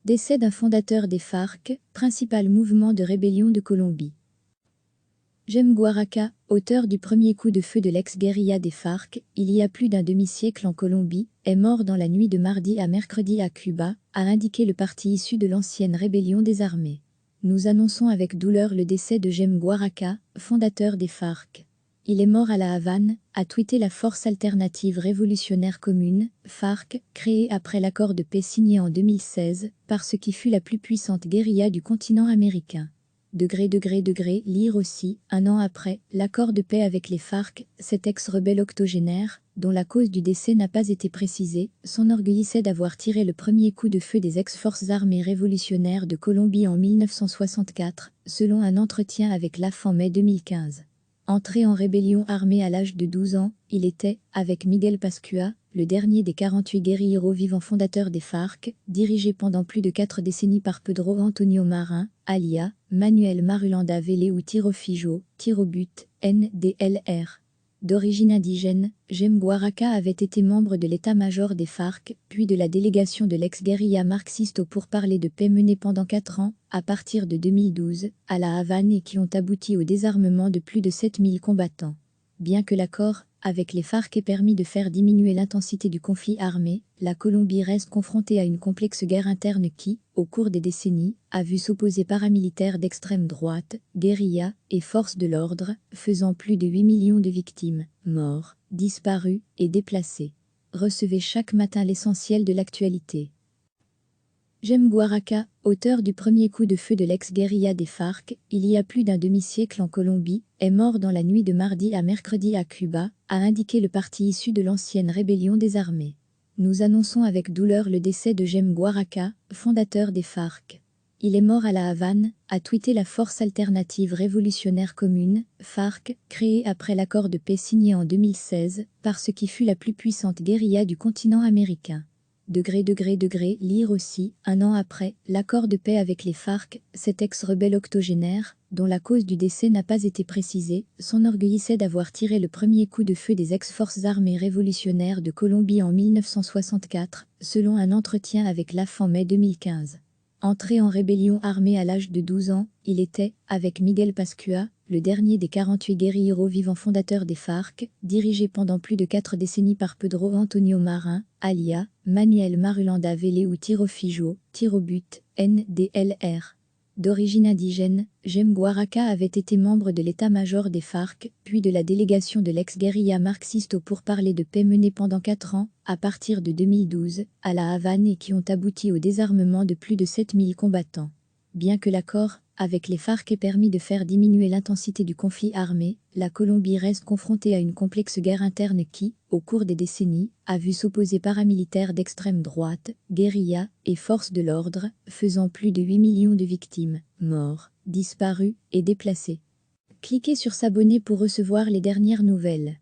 Décès d'un fondateur des FARC, principal mouvement de rébellion de Colombie. Jem Guaraca, auteur du premier coup de feu de l'ex-guérilla des FARC, il y a plus d'un demi-siècle en Colombie, est mort dans la nuit de mardi à mercredi à Cuba, a indiqué le parti issu de l'ancienne rébellion des armées. Nous annonçons avec douleur le décès de Jem Guaraca, fondateur des FARC. Il est mort à La Havane, a tweeté la Force alternative révolutionnaire commune, FARC, créée après l'accord de paix signé en 2016, par ce qui fut la plus puissante guérilla du continent américain. Lire aussi, un an après, l'accord de paix avec les FARC, cet ex-rebelle octogénaire, dont la cause du décès n'a pas été précisée, s'enorgueillissait d'avoir tiré le premier coup de feu des ex-forces armées révolutionnaires de Colombie en 1964, selon un entretien avec l'AF en mai 2015. Entré en rébellion armée à l'âge de 12 ans, il était, avec Miguel Pascua, le dernier des 48 guérilleros vivants fondateurs des FARC, dirigés pendant plus de 4 décennies par Pedro Antonio Marin, alia Manuel Marulanda Vélé ou Tiro Fijo, Tiro But, NDLR. D'origine indigène, Jem Guaraca avait été membre de l'état-major des FARC, puis de la délégation de l'ex-guérilla marxiste au pourparlers de paix menée pendant 4 ans, à partir de 2012, à La Havane et qui ont abouti au désarmement de plus de 7000 combattants. Bien que l'accord avec les FARC ait permis de faire diminuer l'intensité du conflit armé, la Colombie reste confrontée à une complexe guerre interne qui, au cours des décennies, a vu s'opposer paramilitaires d'extrême droite, guérilla et forces de l'ordre, faisant plus de 8 millions de victimes, morts, disparus et déplacés. Recevez chaque matin l'essentiel de l'actualité. Jem Guaraca, auteur du premier coup de feu de l'ex-guérilla des FARC, il y a plus d'un demi-siècle en Colombie, est mort dans la nuit de mardi à mercredi à Cuba, a indiqué le parti issu de l'ancienne rébellion des armées. Nous annonçons avec douleur le décès de Jem Guaraca, fondateur des FARC. Il est mort à La Havane, a tweeté la Force alternative révolutionnaire commune, FARC, créée après l'accord de paix signé en 2016, par ce qui fut la plus puissante guérilla du continent américain. Lire aussi, un an après, l'accord de paix avec les FARC, cet ex-rebelle octogénaire, dont la cause du décès n'a pas été précisée, s'enorgueillissait d'avoir tiré le premier coup de feu des ex-forces armées révolutionnaires de Colombie en 1964, selon un entretien avec l'AF en mai 2015. Entré en rébellion armée à l'âge de 12 ans, il était, avec Miguel Pascua, le dernier des 48 guérilleros vivants fondateurs des FARC, dirigés pendant plus de 4 décennies par Pedro Antonio Marin, alia Manuel Marulanda Vélé ou Tiro Fijo, Tiro But, NDLR. D'origine indigène, Jem Guaraca avait été membre de l'état-major des FARC, puis de la délégation de l'ex-guérilla marxiste au pourparlers de paix menée pendant 4 ans, à partir de 2012, à La Havane et qui ont abouti au désarmement de plus de 7000 combattants. Bien que l'accord avec les FARC ait permis de faire diminuer l'intensité du conflit armé, la Colombie reste confrontée à une complexe guerre interne qui, au cours des décennies, a vu s'opposer paramilitaires d'extrême droite, guérilla et forces de l'ordre, faisant plus de 8 millions de victimes, morts, disparus et déplacés. Cliquez sur s'abonner pour recevoir les dernières nouvelles.